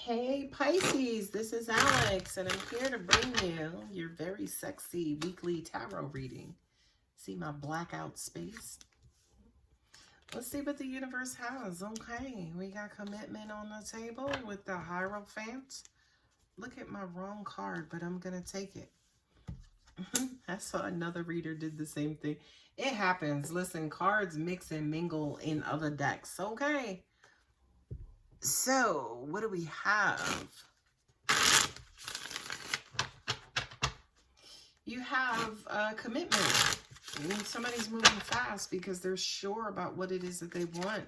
Hey Pisces, this is Alex, and I'm here to bring you your very sexy weekly tarot reading. See my blackout space? Let's see what the universe has. Okay, we got commitment on the table with the Hierophant. Look at my wrong card, but I'm going to take it. I saw another reader did the same thing. It happens. Listen, cards mix and mingle in other decks. Okay. So, what do we have? You have commitment. Somebody's moving fast because they're sure about what it is that they want.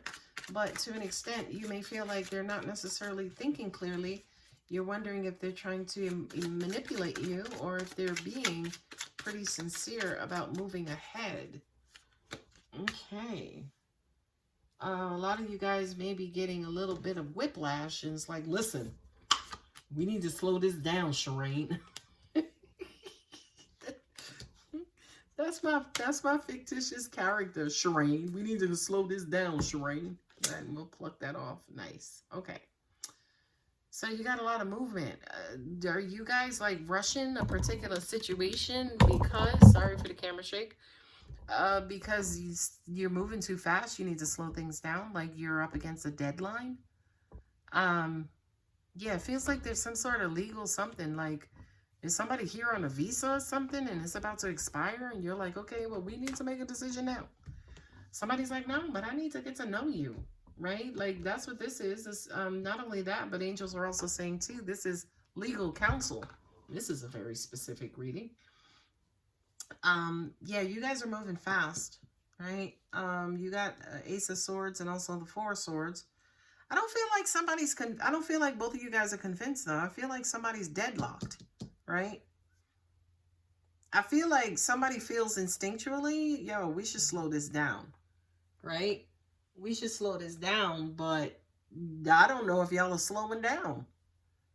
But to an extent, you may feel like they're not necessarily thinking clearly. You're wondering if they're trying to manipulate you or if they're being pretty sincere about moving ahead. Okay. A lot of you guys may be getting a little bit of whiplash, and it's like, listen, we need to slow this down, Shireen. That's my fictitious character, Shireen. We need to slow this down, Shireen. And we'll pluck that off. Nice. Okay. So you got a lot of movement. Are you guys like rushing a particular situation because, sorry for the camera shake, because you're moving too fast, you need to slow things down, like you're up against a deadline? Yeah, it feels like there's some sort of legal something, like is somebody here on a visa or something and it's about to expire and you're like, okay, well, we need to make a decision now. Somebody's like, no, but I need to get to know you, right? Like that's what this is. It's, not only that, but angels are also saying too, this is legal counsel. This is a very specific reading. Yeah, you guys are moving fast, right? You got Ace of Swords and also the Four of Swords. I don't feel like I don't feel like both of you guys are convinced though. I feel like somebody's deadlocked, right? I feel like somebody feels instinctually, yo, we should slow this down, right? We should slow this down, but I don't know if y'all are slowing down,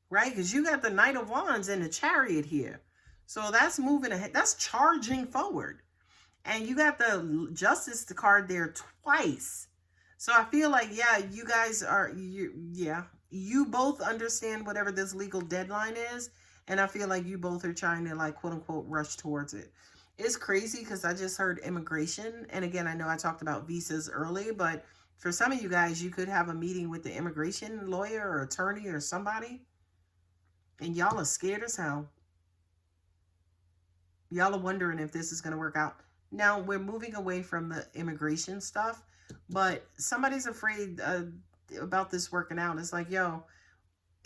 right? Because you got the Knight of Wands and the Chariot here. So that's moving ahead. That's charging forward. And you got the Justice card there twice. So I feel like, yeah, you guys are, you both understand whatever this legal deadline is. And I feel like you both are trying to, like, quote unquote, rush towards it. It's crazy because I just heard immigration. And again, I know I talked about visas early, but for some of you guys, you could have a meeting with the immigration lawyer or attorney or somebody. And y'all are scared as hell. Y'all are wondering if this is going to work out. Now, we're moving away from the immigration stuff, but somebody's afraid about this working out. It's like, yo,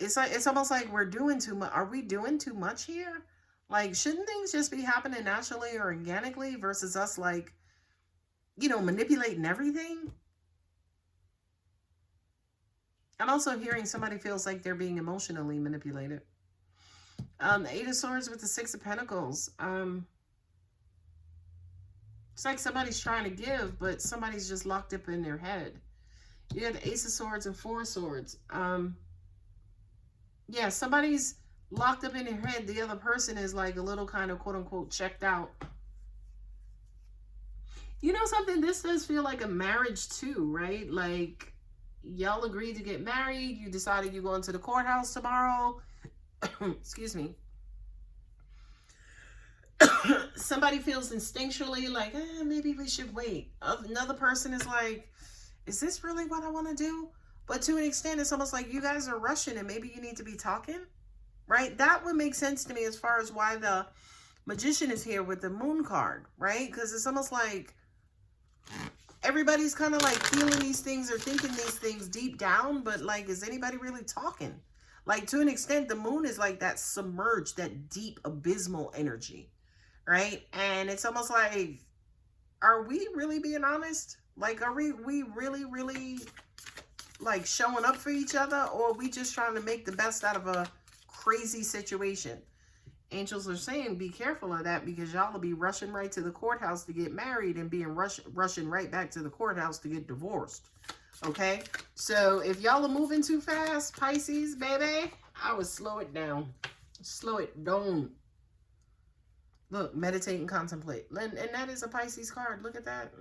it's almost like we're doing too much. Are we doing too much here? Like, shouldn't things just be happening naturally or organically versus us, like, you know, manipulating everything? I'm also hearing somebody feels like they're being emotionally manipulated. The Eight of Swords with the Six of Pentacles. It's like somebody's trying to give, but somebody's just locked up in their head. You have the Ace of Swords and Four of Swords. Yeah, somebody's locked up in their head. The other person is like a little kind of quote unquote checked out. You know something? This does feel like a marriage too, right? Like y'all agreed to get married. You decided you're going to the courthouse tomorrow. Excuse me. Somebody feels instinctually like, maybe we should wait. Another person is like, is this really what I want to do? But to an extent, it's almost like you guys are rushing and maybe you need to be talking, right? That would make sense to me as far as why the Magician is here with the Moon card, right? Because it's almost like everybody's kind of like feeling these things or thinking these things deep down, but like, is anybody really talking? Like, to an extent, the Moon is like that submerged, that deep, abysmal energy, right? And it's almost like, are we really being honest? Like, are we really, like, showing up for each other? Or are we just trying to make the best out of a crazy situation? Angels are saying, be careful of that, because y'all will be rushing right to the courthouse to get married and being rushing right back to the courthouse to get divorced. Okay, so if y'all are moving too fast, Pisces, baby, I would slow it down. Slow it down. Look, meditate and contemplate. And that is a Pisces card. Look at that.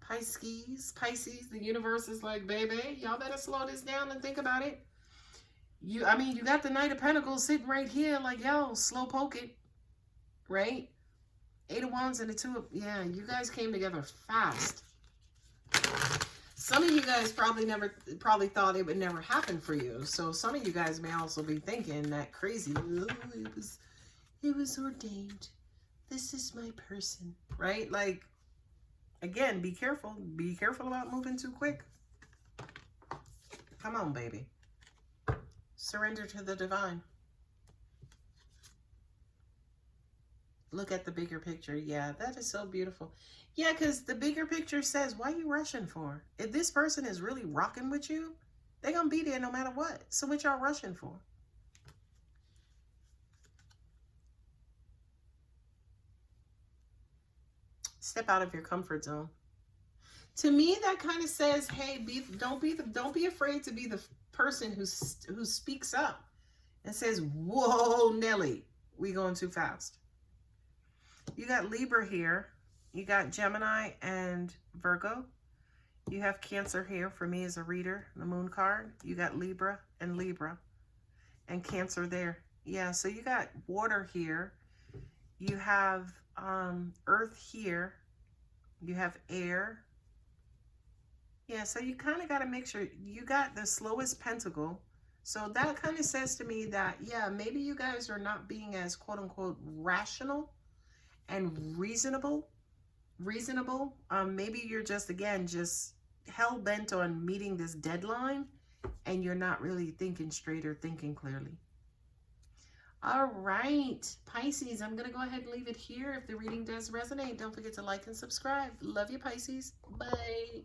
Pisces, the universe is like, baby, y'all better slow this down and think about it. I mean, you got the Knight of Pentacles sitting right here, like, yo, slow poke it, right? Eight of Wands and the Two of, yeah, you guys came together fast. Some of you guys probably thought it would never happen for you. So some of you guys may also be thinking that crazy, oh, it was ordained. This is my person, right? Like, again, be careful. Be careful about moving too quick. Come on, baby. Surrender to the divine. Look at the bigger picture. Yeah, that is so beautiful. Yeah, because the bigger picture says, why are you rushing for? If this person is really rocking with you, they're going to be there no matter what. So what y'all rushing for? Step out of your comfort zone. To me, that kind of says, hey, don't be afraid to be the person who speaks up and says, whoa, Nelly, we going too fast. You got Libra here. You got Gemini and Virgo. You have Cancer here for me as a reader, the moon card. You got Libra and Cancer there. Yeah, so you got water here. You have earth here. You have air. Yeah, so you kind of got to make sure you got the slowest pentacle. So that kind of says to me that, yeah, maybe you guys are not being as quote unquote rational and reasonable. Maybe you're just, again, just hell bent on meeting this deadline and you're not really thinking straight or thinking clearly. All right, Pisces, I'm going to go ahead and leave it here. If the reading does resonate, don't forget to like and subscribe. Love you, Pisces. Bye.